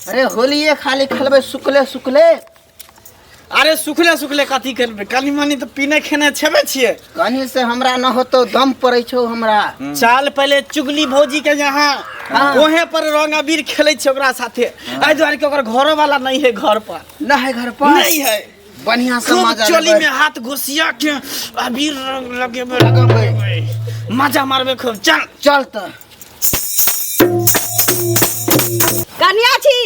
अरे होलिये खाली खेलबे सुखले सुखले। अरे सुखले सुखले कथी करबे, कनी मनी तो पीने खेने छेबे छिए। कहीं से हमरा न होतो दम पड़ै छौ हमरा। चाल पहले चुगली भौजी के यहाँ ओहे पर रंग अबीर खेले छ ओकरा साथे। आई दुआरे के ओकर घरो वाला नहीं है, घर पर न है, घर पर नहीं है। बढ़िया से खूब मजा चोली लेबै। में हाथ घुसिया के अबीर रंग लगेबे, मजा मारबे खूब। चल चल त कन्या छी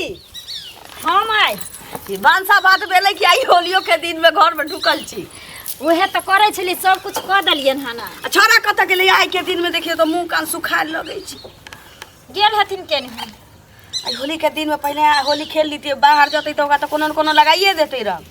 हम आई बांसा बात भेलै कि आई होलियो के दिन में घर में ढुकल छी। उहे तो करे छली, सब कुछ कर दलियन हना। छोरा कत गेलै आई के दिन में? देखिए तो मुंह कान सुखाए लगै छी। गेल हथिन केन। आई होली के दिन में पहले होली खेल लीती, बाहर जतै तो ओकरा तो कोनो न कोनो लगाइए देतै रंग।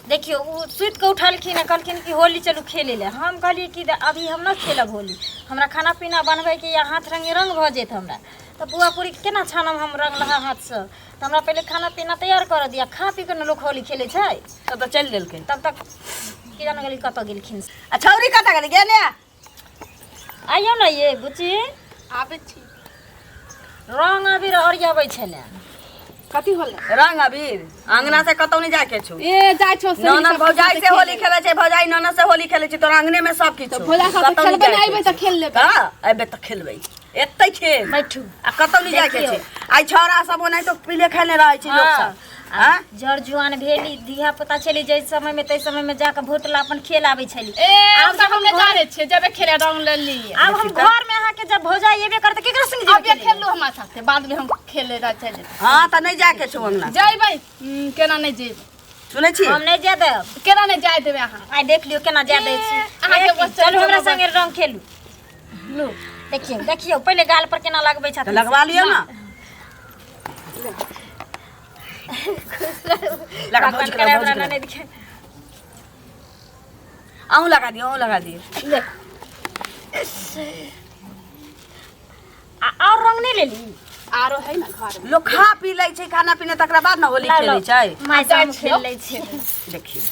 देखियो वो सुत के उठलखिन, कहलखिन कि होली चलू खेले ले। हम कहली कि अभी हम न खेलब होली, हमरा खाना पीना बनबे के या हाथ रंगे रंग भ जेत हमरा। तो बुआ पूरी केना छानम हम रंग लहा हाथ से? तो हमरा पहले खाना पीना तैयार कर दिया, खा पी के न लोग होली खेले छै। तब तो चल देलकै। तब तक कि जान गेली कत गेलखिन। आ छौरी कत गेलै? गेने आइयो न ये बुची, आबै छी। रंग अबीर ओरियाबै छले। कथी होल? रंग अबीर अंगना से कतौ नहीं जाय के छु। ए जाय छौ से ननद भौजाई से होली खेले छै, भौजाई ननद से होली खेले छै। तोरा अंगने में सब किछु भोला साथे खेलबे नहीं आइबे त खेल लेबे। हां आइबे त खेलबै, एतै खेल बैठू आ कतौ नहीं जाय के छै। आई छोरा सब ओनाइ तो पीले खेले रहै छै लोग सब। हां जड़ जुआन भेली, दिहा पता चली जै समय में तै समय में जाके भोटला अपन खेल आबै छली। ए अब सब हम जाने छे जबे खेले रंग ले ली। अब हम घर में आके जब भौजाई एबे करते केकरा संग अब ये खेल लो हमरा साथे, बाद में हम खेले रह चले। हां त नहीं जाय के छु अंगना। जाइबै केना नहीं जेबै? सुनै छी हम नहीं जा देब। केना नहीं जाय देबे अहाँ? आई देख लियो केना जा दै छी अहाँ के बस चलू हमरा संगे रंग खेलू। लो देखियो देखियो पहले गाल पर केना लगबै छथि। त लगवा लियो ना। लगा भौजी करे हमरा लगा नहीं दिखे। आऊं लगा दियो, आऊं लगा दियो। ले और रंग नहीं ले ली? आरो है ना घर में। लोग खा पी लै छै, खाना पीना तकरा बाद ना होली खेलै छै। माय जाम खेल लै छै। देखिए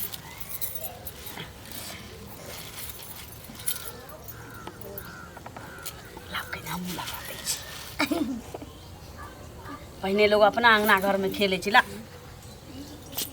पहले लोग अपना अंगना घर में खेले छिला,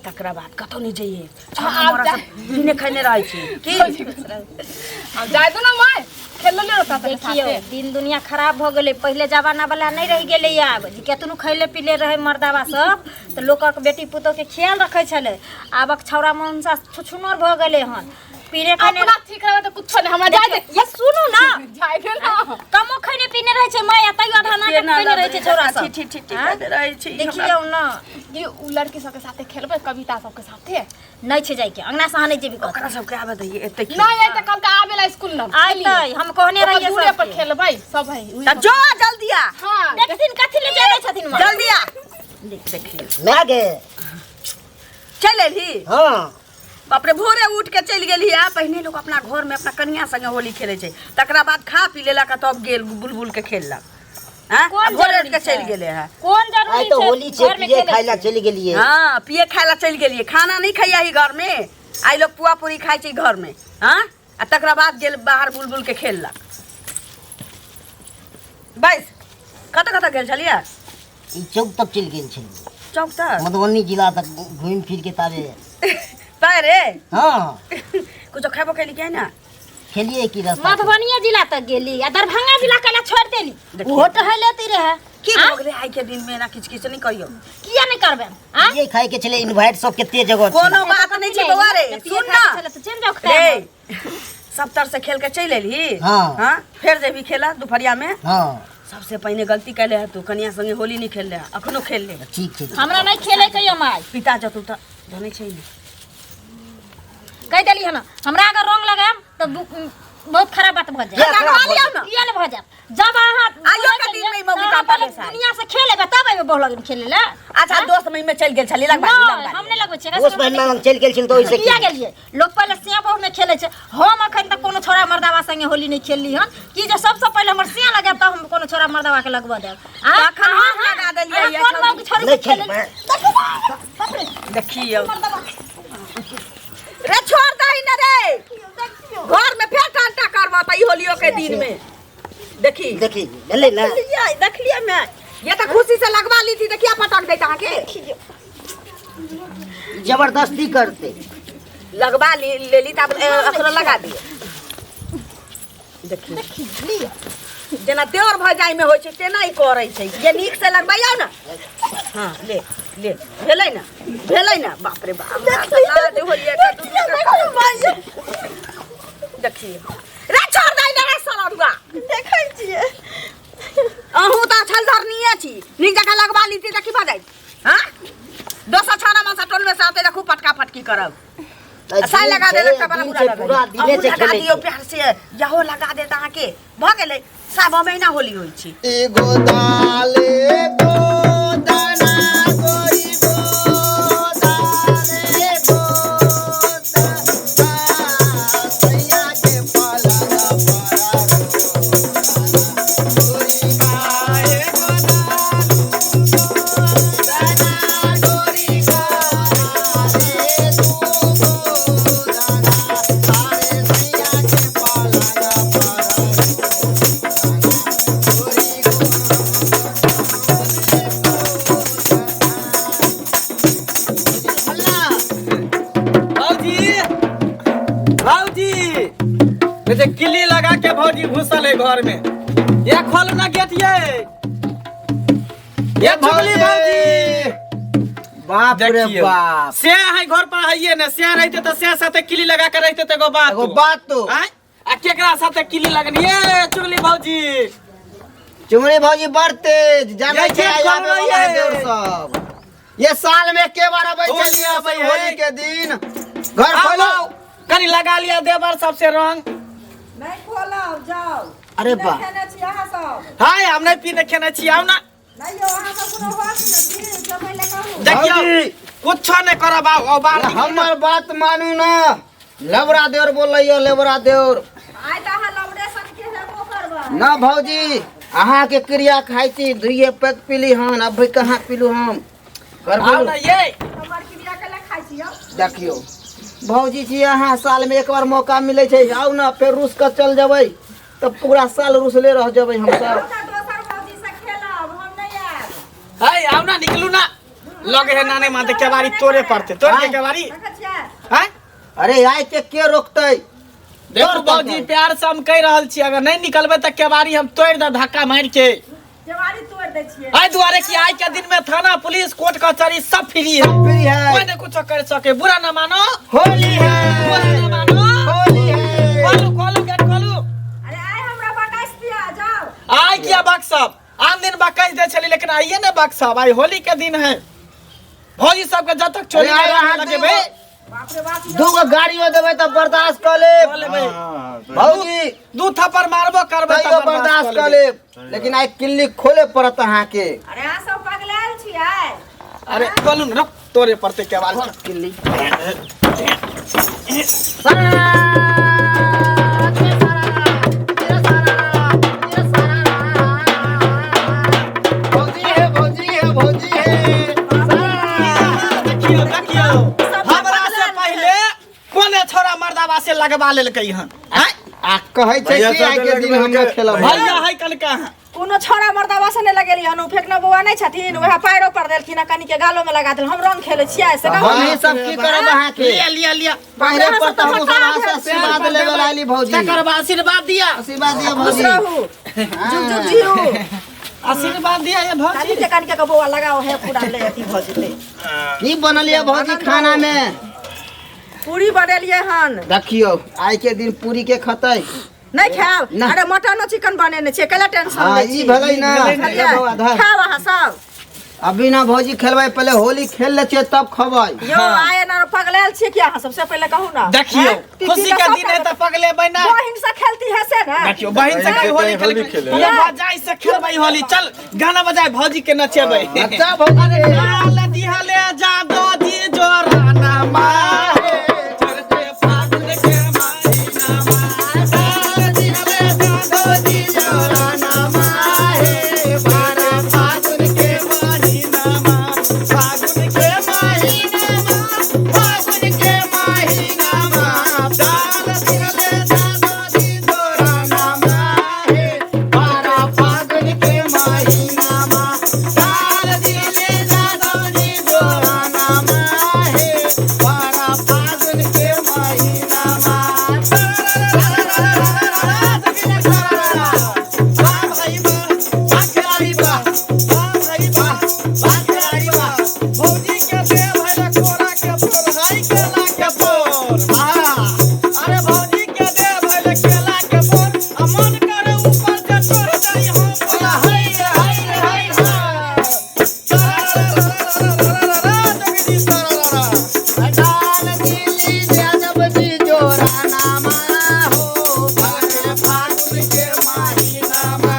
तकरा बाद कतौ नहीं जाइए। पीने खाने रहे छी की अब जाय दो ना माय खेल ले रहता था। देखियो दिन दुनिया खराब हो गेले, पहले जमाना वाला नहीं रह गेले। अब केतनु खैले पीले रहे मर्दावा सब तो लोग के बेटी पुतो के ख्याल रखे छले। आबक छौरा मनसा छुछुनर भ गेले हन, पीने खाने अपना ठीक रहे तो कुछ नहीं हमरा जाय दे। ये सुनो ना, जाय दे ना। कमो खैने पीने रहे छै माय, तैयो आधा ना खैने रहे छै छौरा सब। ठीक ठीक ठीक रहे छी। देखियो ना ये उ लड़की सब के साथे खेलबे, कविता सब के साथे नहीं छै जाय के अंगना से नहीं जेबी ओकरा सब के आबे दइए एते की नहीं आई त कल का आबेला स्कूल न आइतै। हम कहने रहिए दूरे सब पर खेलबै सब है। त जो जल्दी आ। हां देखथिन कथि ले जाय छथिन माय। जल्दी आ। देखिए मैं गे चल एली। हां बाप रे भोरे उठ के चल गेली। आ पहले लोग अपना घर में अपना कन्या संगे होली खेले छै, तकरा बाद खा पी लेला का तब गेल बुलबुल के खेललक। हां भोरे उठ के चल गेले है। कौन जरूरी आई तो होली छे पिए खाइला चली गेलिए। हां पिए खाइला चल गेलिए, खाना नहीं खाइया ही घर में। आई लोग पुआ पूरी खाइ छै घर में। हां आ तकरा बाद गेल बाहर बुलबुल के खेललक। बस कत गेल छलिए? ई चौक तक चल गेल छली, चौक तक मधुबनी जिला तक घूम फिर के तारे। रे हाँ कुछ खेबो खेली के ना खेलिए की रास्ता मधुबनी जिला तक गेली आ दरभंगा जिला कला छोड़ देली। वो तो है लेती रहे की हो गेले आई के दिन में ना किछ किछ नहीं करियो। किया नहीं करबे? हां ये खाए के चले इनवाइट सब केते जगह छै। कोनो बात नहीं छै बउआ रे। सुन ना चल तो चल जाओ खा रे सप्तर से खेल के चल एली। हां फिर जेबी खेला दोपहरिया में। हां सबसे पहले गलती कैले है तू, कन्या संगे होली नहीं खेल ले, अखनो खेल ले। ठीक छै हमरा नहीं खेले कहियो माय। पिता जतू त जाने छै नहीं कह देली है ना हमरा अगर रंग लगाम तो बहुत खराब बात भ जाए। लगवा लियो ना। किया नहीं भ जाए? जब आहा आइयो के दिन में मौगी का पाले से दुनिया से खेलेगा तब आइबे बहु लगन खेले ले। अच्छा दोस्त में चल गेल छली लगवा हम नहीं लगबै छै। उस महीना में चल गेल छिन तो ओइसे किया गेलिए? लोग पहले सिया बहु में खेले छै, हम अखन तक कोनो छोरा मर्दावा संगे होली नहीं खेलली हन कि जो सबसे पहले हमर सिया लगाब त हम कोनो छोरा मर्दावा के लगवा देब। अखन हम लगा देलिए ये कौन मौगी छोरी से खेले? देखियो रे छोड़ दही न रे, घर में फेर टांटा करवा त होलियो के दिन में। देखी देखी ले ना देखलिए मैं ये तो खुशी से लगवा ली थी तो क्या पटक देता के जबरदस्ती करते लगवा ले ली तब अखरा लगा दिए देखिए जेना देवर भजाई में होय छै तेना ही करै छै ये नीक से लगबाइयो ना हां ले ले भेलै ना बाप रे बाप ला दे होलिया का दूध देखिए रे छोड़ दे रे सलरुआ देखै छियै अहू त छलधर निये छी नीक जगह लगवा ली थी त की भजाई हां दोसर छोरा में से टोल में से आते देखू पटका फटकी करब साई लगा दे पूरा दिने से खेले दियो प्यार से जाहो लगा दे ता के भ गेलै 7 महीना होली होई छी एगो दाले गो दाना कोई गो दाले गो सैया के पाला किल्ली लगा के भौजी घुसल है घर में ये खोलो ना गेट ये भौजी बाप रे बाप से है घर पर आइए ना से रहते तो से साथे किल्ली लगा के रहते तो बात तो आ केकरा साथे किल्ली लगनी ये चुगली भौजी भौजी बड़ तेज जाने छै आवे वाला देवर सब ये साल में के बार आबै छै होली के दिन घर खोलो कनी लगा लिया देवर सबसे रंग नहीं खोलाओ जाओ अरे बा खेने छी अहाँ सब हाय हम नहीं पीने खेने छी आउ ना नहीं यो अहाँ सब कोनो होश नहीं समय लगाओ देखियो कुछ नहीं करब आओ बात हमर बात मानू ना लबरा देवर बोलैयो लेबरा देवर आइ त अहाँ लबरे सन के हेबो करबा ना भौजी अहाँ के क्रिया खाई छी दुइये पैक पीली हन अब कहां पीलू हम आओ ना ये हमर क्रिया के खाइ छी यो देखियो भौजी जी अहाँ साल में एक बार मौका मिले छै आउ ना फिर रूस के चल जबै तो पूरा साल रूसले रह जबै हम सब दोसर भौजी से खेलब हम नहीं आब हाय आओ ना निकलू ना लगे है नाने माते केवारी तोरे पड़ते तोड़ के केवारी देखै छियै हैं अरे आइ के रोकतै देखो भौजी प्यार से हम कह रहल छी अगर नहीं निकलबे त केवारी हम तोड़ दे धक्का मार के केवारी तोड़ दै छियै आई दुआरे की आज के दिन में थाना पुलिस कोर्ट कचहरी सब फ्री है फ्री है कोई नहीं कुछ कर सके बुरा ना मानो होली है बुरा ना मानो होली है खोलो गेट खोलो अरे आइ हमरा बकास दिया जाओ आई किया बक्सब आम दिन बकाइस दे छली लेकिन आइए ना बक्सब आई होली के दिन है भौजी सब के जब तक चोरी अरे नहीं यहाँ लगे बे बाप रे बाप दूगो गाड़ियों देबै त बर्दाश्त कर ले भौजी दू थप्पड़ मारबो करबे तैयो बर्दाश्त कर ले लेकिन आई किल्ली खोले पड़त अहाँ के अरे अहाँ सब पगलायल छियै अरे बोलू न तोरे पड़ते के बार किल्ली भौजी है देखियो हमरा से पहले कोने छोरा मर्दावा से लगवा लेलकै हन आ कहै छै कि आइ के दिन हम खेलब भैया है कल का कोनो छोरा मर्दावा से नहीं लगेली हन फेकना बौआ नहीं छथिन वह पैरो पर देलखिन कनी के गालो में लगा देल हम रंग खेले छियै से हम ही सब की करब अहाँ के लिया पहले पर त हम सब आशीर्वाद लेवल आइली भौजी तकर बाद आशीर्वाद दिया आशीर्वाद दिया खुश भौजी रहू जुग जुग जियो आशीर्वाद दिया ये भौजी कनी के बौआ लगाओ है पूरा ले अथी भ जेते की बनलिए भौजी खाना में पूरी बनेलिए हन देखियो आइ के दिन पूरी के खतै नहीं खाओ ना। अरे मटन और चिकन बनेने छे कला टेंशन हाँ, ले ई भलै ना। खाओ अहाँ सब अभी ना भौजी खेलबै पहले होली खेल ले छियै तब खबै यो आए ना पगलायल छे क्या अहाँ सबसे पहले कहू ना देखियो हैं? खुशी का दिन है त पगले बैना बहिन से खेलती है से ना देखियो बहन से कोई होली खेल ये बजाई से खेलबै होली चल गाना बजाए भौजी के नचेबै अच्छा भौजी रे लाल दिहले जादो जी जोराना माहे चलते फागुन के महीना लाल दिहले जादो जी जोराना माहे बारा फागुन के महीना फागुन के महीना फागुन के महीना लाल दिहले जादो जी जोराना माहे बारा फागुन के महीना भौजी के दे भैया कोरा के फोर हाय केला के फोर अरे भौजी के दे भैया केला के फोर मन करे ऊपर से चढ़ जाई हम बोला हाय हाय हाय जगदी सारा डाल दिली जानब जी जोरा नामा हो भरे फागुन के महीनामा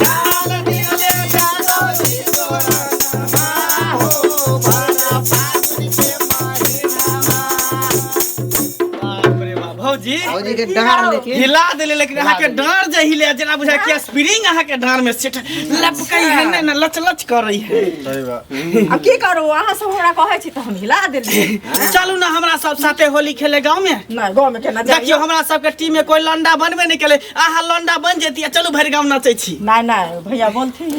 डाल दिली जानब जी जोरा नामा हो भरे फागुन के महीनामा। बाप रे बाप भौजी भौजी के डार लेके हिला देले लेकिन अहाँ के डांर जे हिले जना बुझा के स्प्रिंग अहाँ के डांर में सेट लपकई है ना लचलच कर रही है अब की करू अहाँ सब हमरा कहै छी त हम हिला देलियै चलू ना हमरा सब साथे होली खेले गांव में नहीं गांव में केना जाइए देखियो हमरा सबके टीम में कोई लंडा बनबे नहीं केले अहाँ लंडा बन जेतिया चलू भरि गांव नाचै छी नहीं नहीं भैया बोलथिन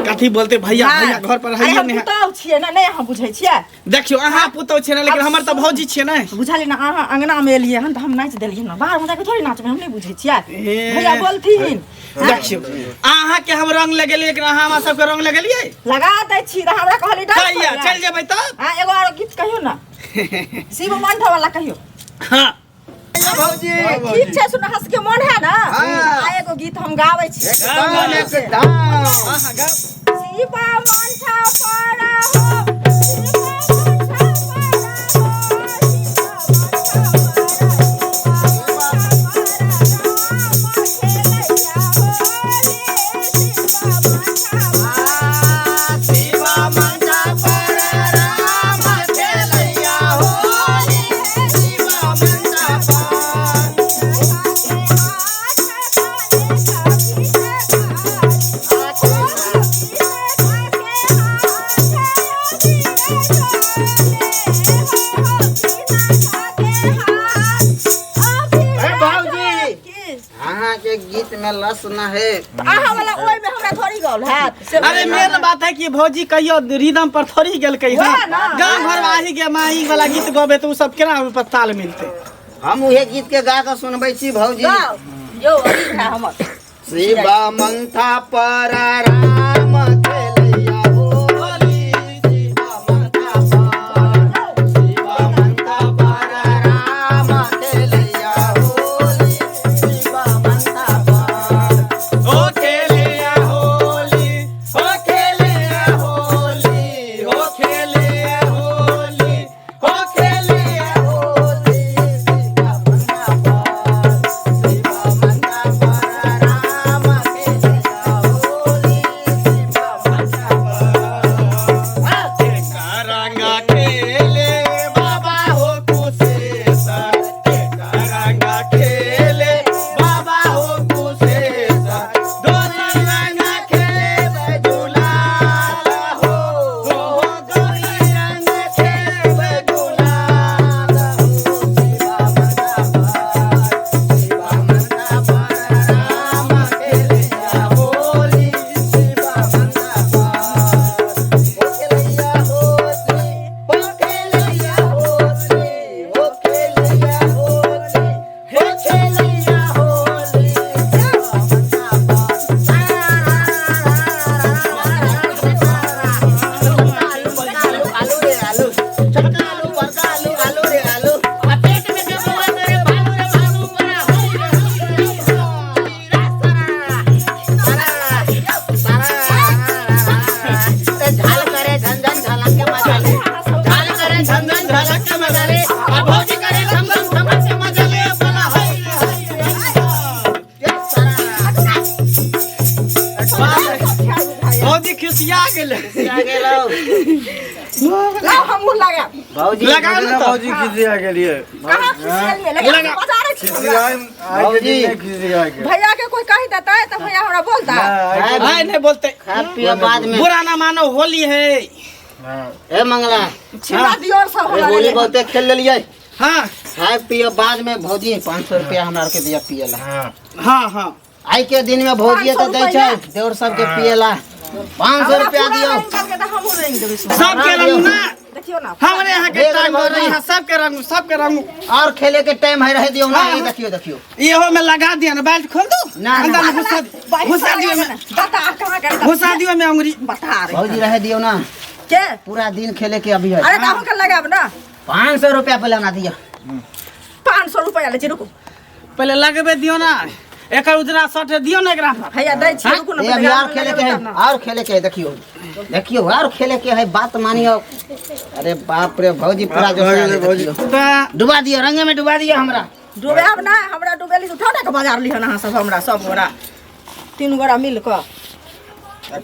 कथी बोलते भैया भैया घर पर है हम पुतौ छियै ना नहीं अहाँ बुझै छियै देखियो अहाँ पुतौ छियै ना लेकिन हमर त भौजी छियै ना बुझाली ना अहाँ अंगना में एलियै हन त हम नाच देलियै ना बाहर में जाके थोड़ी नाचबै हम नहीं बुझै छियै भैया बोलथिन देखियो अहाँ के हम रंग लगेलियै लेकिन अहाँ हमरा सबके रंग लगेलियै लगा दै छी त हमरा कहली डांस कहिया चल जेबै त हां एगो और गीत कहियो ना शिव मंठा वाला कहियो हां भौजी ठीक छै सुन हंस के मन है ना आ एगो गीत हम गाबै छी एकदम शिवा मंठा पड़ा हो गीत में लस न है आहा वाला ओइ में हमरा थोड़ी गल है अरे मेन बात है कि भौजी कहियो रिदम पर थोड़ी गेल कहियो गांव घर आही के माही वाला गीत गबे तो सब केना पर ताल मिलते हम उहे गीत के गा के सुनबै छी भौजी यो अभी है हमर शिवा मंथा पर राम खेलैया होली शिवा मंथा पर राम खेलैया होली शिवा मंथा पर ओ खेलैया होली ओ खेलैया होली ओ खेलैया होली हो खेलैया होली शिवा मंथा पर राम खेलैया होली शिवा मंथा पर रंगा खेले बाबा हो कुशेश्वर रंगा खेले बाबा हो कुशेश्वर दोनों रंगा खेले गुलाल हो दोनों रंग खेले गुलाल हो शिवा मंथा पर राम खेलैया होली शिवा मंथा पर हो खेलैया होली हो खेलैया होली हो खेलैया होली हो खेलैया होली शिवा मंथा पर आलू रे आलू छोटका आलू बड़का आलू आलू रे आलू आ पेट में के बुआ रे भालू रे भालू बड़ा होई रे झाल करे झंझन झलक के मजा ले झाल करे झंझन झलक के मजा ले आ भौजी करे झमझम झमक के मजा ले बोला होई भौजी खिसिया गेले आ गेलो लाओ हमहू लगा भौजी लगा लो तो भौजी खिसिया के लिए कहां खिसियलिए लेकिन लगा। बता रहे छी भौजी खिसिया के भैया के कोई कह देता है तो भैया हमरा बोलता आए नहीं बोलते खा पियो बाद में बुरा ना मानो होली है ए मंगला छिपा दियो और सब ए हमरा होली ले बहुते खेल लेलिए हाँ खाए पियो बाद में भौजी 500 रुपया हमरा के दिया पियला हाँ हाँ आई के दिन में भौजी तो दै छै देवर सब के पियला 500 रुपया दियो हमहू रंग देबै सबके रंग ना देखियो ना हमारे यहाँ के देख टाइम रहे हैं। सबके रंग और खेले के टाइम है रह दियो ना हाँ। ये देखियो देखियो इहो में लगा दिया ना बैल्ट खोल दो ना, ना। अंदर में घुसा दियो में बता कहां कर घुसा दियो में अंगुरी बता रहे भौजी रह दियो ना के पूरा दिन खेले के अभी है। अरे दाम कर लगाब ना 500 रुपया पहले ना दिया। 500 रुपया ले छी रुको पहले लगबे दियो ना एक उजरा शर्ट दियो ना एकरा पर। भैया दै छी रुको ना ये अभी और खेले के है, और खेले के है, देखियो देखियो और खेले के है, बात मानियो। अरे बाप रे भौजी पूरा जो है तो डुबा दियो, रंगे में डुबा दियो हमरा। डुबेब ना हमरा डुबेली से उठा के बाजार लिहन अहाँ सब हमरा सब गोरा 3 गोरा मिल के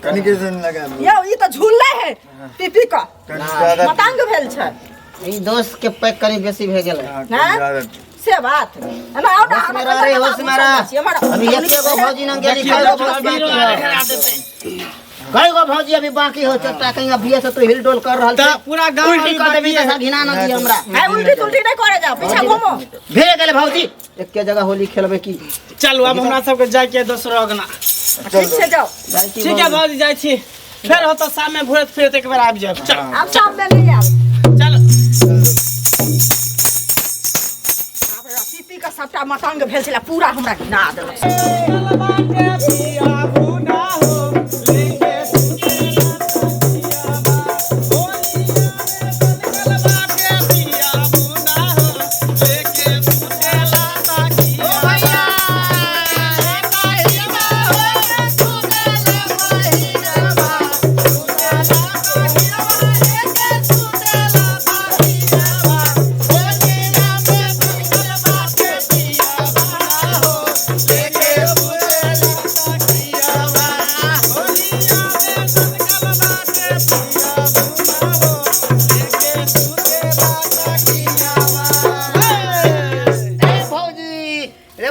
कनी के दिन लगा यो ई त झूलले है पीपी का मतंग भेल छै ई दोस्त के पैक कनी बेसी भे गेल है। हैं से बात ना आओ ना होश में रह रे, होश में रह। अभी एक गो भौजी न गेली, कई गो भौजी बाकी है। कई गो भौजी अभी बाकी हो, चट्टा कहीं अभी से तो हिल डोल कर रहल तो छै। पूरा गांव उल्टी कर देबी त घिना न दी हमरा। है उल्टी तुल्टी नहीं करे जा पीछे घूमो भेज गेले भौजी, एक के जगह होली खेलबे की। चलू अब हमरा सबके जाय के दोसरो अगना। ठीक से जाओ ठीक है भौजी जाय छी, फेर होतो शाम में घुरत फिरत एक बार आबि जाब। चल अब शाम में ले आओ चल पीपी का सबटा मतंग भेल छला पूरा हमरा घिना देलक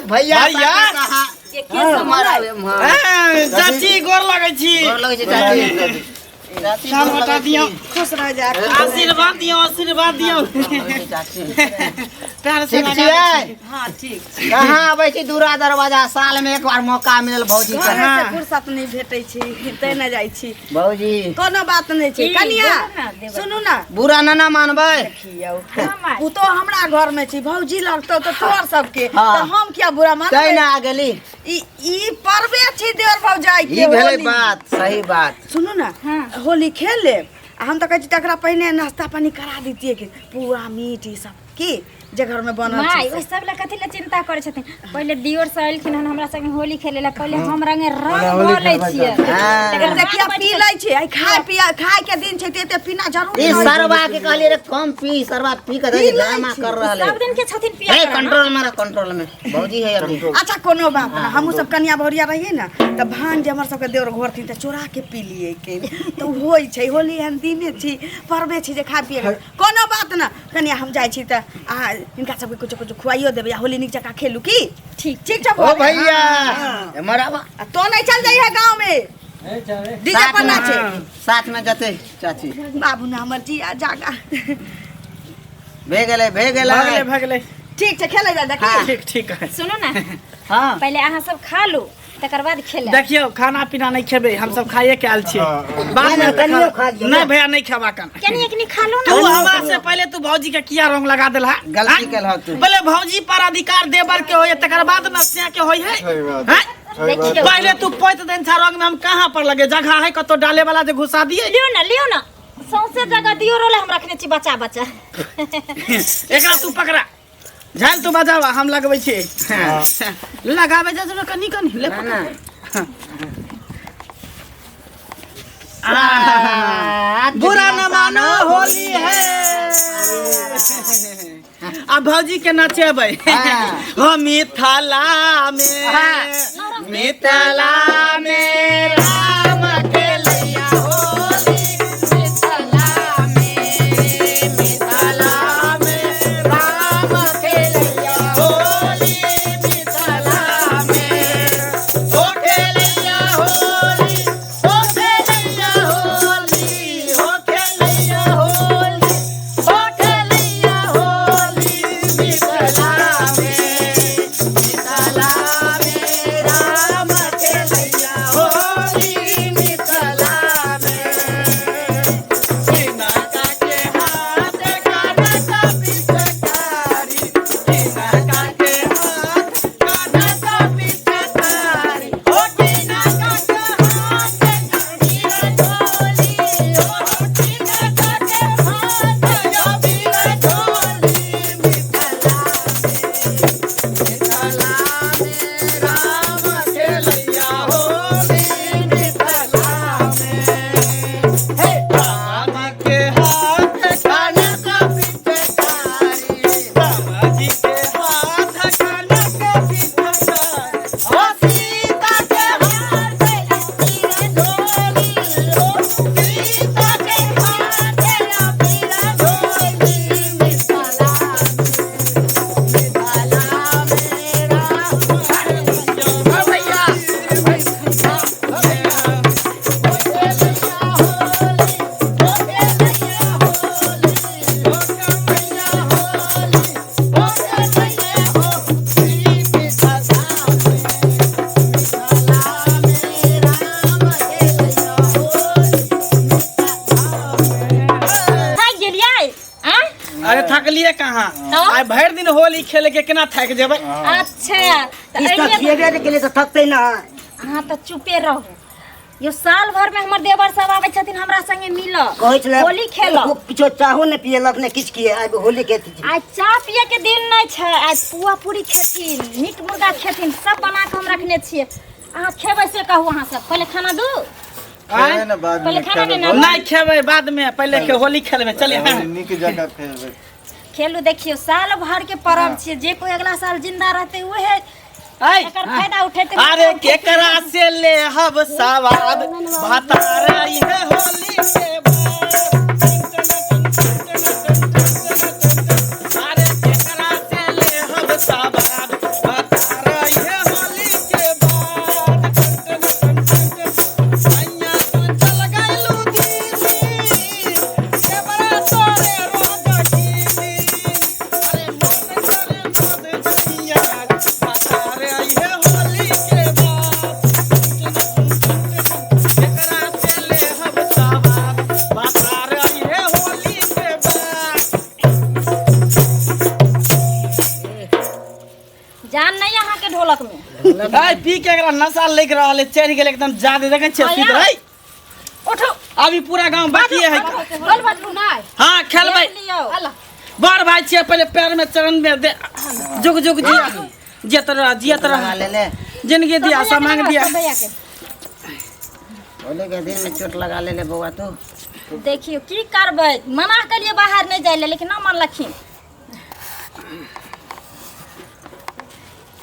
भैया भैया? कहाँ ये के हमारा चाची गोर लगै छी। गोर लगै छै चाची। चाची शाम गोर हटा लगै दियो, खुश रह जा आशीर्वाद दियो, आशीर्वाद दियो। छै चाची। प्यार से ठीक लगा छियै? हां ठीक कहाँ आबै छी दूरा दरवाजा, साल में एक बार मौका मिलल भौजी के। घर से फुर्सत नहीं भेटै छी तै न जाइ छी भौजी कोनो बात नहीं छै कनिया सुनू ना बुरा ना मानबै। उ तो हमरा घर में छी भौजी लगतो तो तोर सबके हाँ। तो हम क्या बुरा तै मानबै ना आ गेली, ई पर्वे छी देवर भौजाई के ई भेलै होली। बात, सही बात। सुनू ना होली खेल ले आ हम तो कहै छी तकरा पहिने नाश्ता पानी करा दितिए कि पूरा मीट ई सब की जे घर में बनल माय छै ओइ सब ला कथि ला चिंता करे छथिन। पहिले दियोर से आइलखिन हन हमरा संगे होली खेले ला, पहिले हम रंगे रंग भर लै छियै। हाँ। तकर देखिया पी लै छै आई खाय के दिन छै ते पीना जरूर ई सरवा के कहलिए रे कम पी, सरवा पी के दे ड्रामा कर रहल है। सब दिन के छथिन पिया ए करन। कंट्रोल में रह, कंट्रोल में भौजी है अभी। अच्छा कोनो बात ना हमहू सब कन्या भौरिया रहिए ना त भान जे हमर सबके देवर घर थी त चोरा के पी लिए के त होई छै होली एहन दिने छी पर्वे छी जे खा पिए के। कोनो बात ना कन्या हम जाइ छी त आ इनका सबके कुछ कुछ खुआइयो देबे आ होली नीक जका खेलू की ठीक ठीक छै ओ भैया मरावा तो नहीं चल जाई है गांव में डीजे पर नाचे साथ में जते चाची। बाबू ना हमर जी आ जागा भे गेले भगले ठीक छै खेले जा देखी ठीक ठीक है। सुनो ना हां पहिले अहाँ सब खा लो तकर बाद खेले। देखियो खाना पीना नहीं खेबे, हम सब खाइए के आयल छी। बाद में कनियो खा लियो। नहीं भैया नहीं खेबा कन। कनी एकनी खा लो तू ना। हमरा से पहले तू भौजी के किया रंग लगा देला? गलती केलह तू। पहले भौजी पर अधिकार देवर के होय तकर बाद न सिया के होय है। सही बात। हैं? देखियो पहले तू पैत देन था रंग में हम कहां पर लगे, जगह है कतो डाले वाला जे घुसा दिए। लियो ना सौंसे जगह दियो रोले हम रखने छी बच्चा बच्चा। एकरा तू पकड़ा, झाल तू बजावा हम लगबै छी। लगावे जा जरा कनी कनी ले ना ना बुरा न मानो होली है। अब भौजी के नचेबै हो मिथिला में राम के लैया होली, मिथिला में राम के लैया होली, मिथिला में हो खेलैया होली, हो खेलैया होली, हो खेलैया होली, हो खेलैया होली, मिथिला में राम के लैया होली, मिथिला में बिना काटे अरे थकलिए कहाँ तो? आइ भरि दिन होली खेले के केना थक जेबै अच्छा तो इसका अइए खिएबे के लिए तो थकते ना। अहाँ तो चुपे रहो। यो साल भर में हमर देवर सब आबै छथिन हमरा संगे मिल कहै छले होली खेल। किछो चाहो ने पियलक ने किछ किए आइ होली के आज चाह पिए के दिन नहीं छै, आज पुआ पूरी खेथिन, मीट मुर्गा खेथिन, सब बना के हम रखने छियै। अहाँ खेबै से कहू अहाँ सब पहले खाना दू। खेबै ना बाद पहले में खाना खेबै। देना। नहीं खेबै बाद में, पहले के होली खेलबै चलिए। होली नीक जगह खेबै। खेलू देखियो साल भर के पर्व छियै, जे कोई अगला साल जिंदा रहते उहे आइ एकर फायदा उठेते। अरे केकरा से ले हब सवाद भातार इहे होली के बाद। अरे केकरा से ले हब सवाद भातार इहे होली के बाद। सैया चल गइलू दीदी के बड़ा तोरे रोज कीनी। अरे मन करे मद जइया भातार इहे होली के बाद। केकरा से ले हब सवाद भातार इहे होली के बाद। जान नहीं यहाँ के ढोलक में। आइ पी के एकरा नशा लग रहल है, चढ़ गेल एकदम ज्यादा देखे छियै सीध रही। उठो अभी पूरा गांव बाकी है। बोल बदलू नहीं हाँ खेलबै। लियो बड़ भाई छियै, पहले पैर में चरण में दे जुग जुग जिया जियत रह ले ले जिंदगी दिया सामान दिया। होली के दिन में चोट लगा ले बउआ तू। देखियो की करबै, मना कलिए बाहर नहीं जाए ले, लेकिन ना मानलखिन।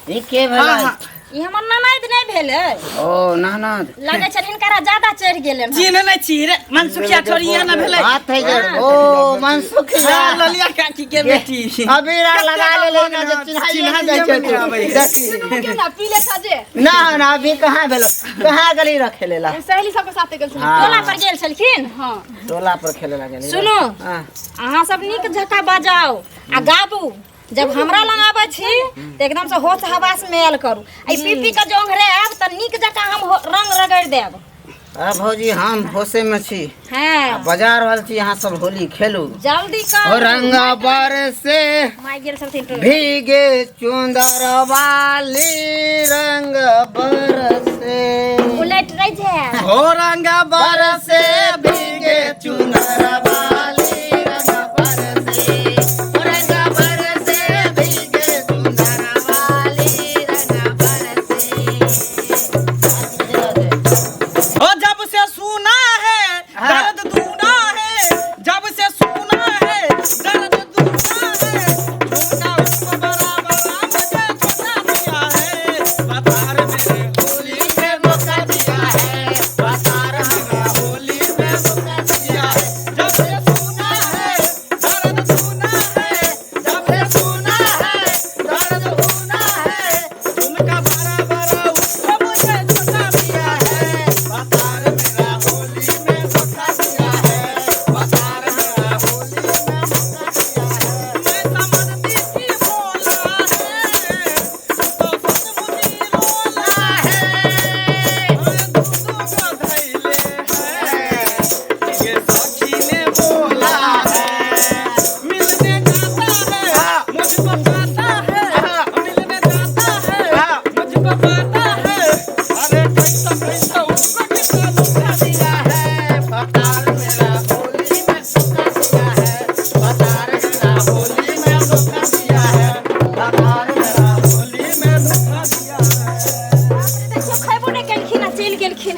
ई के हाँ, भेलै? हाँ। ई हमर ननद नहीं भेले, ओ ननद लगे छथिन हिनकरा ज्यादा चढ़ गेले। चिन्ह नहीं छी रे मनसुखिया छोड़िए ना भेलै। बात है जे ओ मनसुखिया हाँ, ललिया काकी के बेटी। अबीरा लगा ले ले ना जे चिन्हा दे छै नहीं आबै। देखी के ना पी ले था जे ना ना अभी कहाँ भेलो, कहाँ गली रखे लेला सहेली सबके साथे गेल छली। हाँ। टोला पर गेल छलखिन। हां टोला पर खेले लगे सुनो हां अहाँ सब नीक जका बजाओ आ गाबू। जब हमरा लग आबै छी त एकदम से होश हवास में आयल करू। आई पीपी के जोंघरे आब त नीक जका हम रंग रगड़ देब। अरे भौजी हम होशे में छी, हां बजा रहल छी यहाँ सब होली खेलू। जल्दी ओ कर। रंग बरसे माय गेल छलथिन टोला। भीगे चुंदर वाली रंग बरसे उलट रह जाए। हो रंग बरसे भीगे चुनर वाली रंग बरसे रंग बरसे भीगे चुनर वाली रंग बरसे। हो जब से सुना है दर्द दूना है, जब से सुना है दर्द दूना है। छोटा उसको बड़ा बड़ा मुझे छोटा दिया है, बतार मेरे होली में मौका दिया है, बतार मेरा होली में मौका दिया है। जब से सुना है दर्द दूना है, जब से सुना है दर्द दूना है। उनका बड़ा बड़ा उसको मुझे छोटा दिया है, बतार मेरा होली में मौका दिया है, बतार मेरा होली में मौका दिया है। मैं समझती थी बोला है तो सचमुची रोला है। दूधों को धैले है ये सखी ने बोला है। मिलने जाता है मुझको पाता है, मिलने जाता है मुझको पाता है। अरे कैसा उसको कितना धोखा दिया है, बतार मेरा होली में धोखा दिया है, बतार मेरा होली में धोखा दिया है, बतार मेरा होली में धोखा दिया है। देखियो खैबो नहीं केलखिन, चल गेलखिन।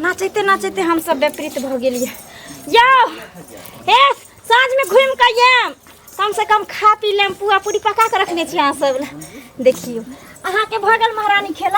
नाचते नाचते हम सब विपरीत भ गेलिए। यो हे साँझ में घूम के आयम, कम से कम खा पी लेम, पुआ पूरी पका के रखने छी अहाँ सब। देखियो अहाँ के भगल महारानी खेला।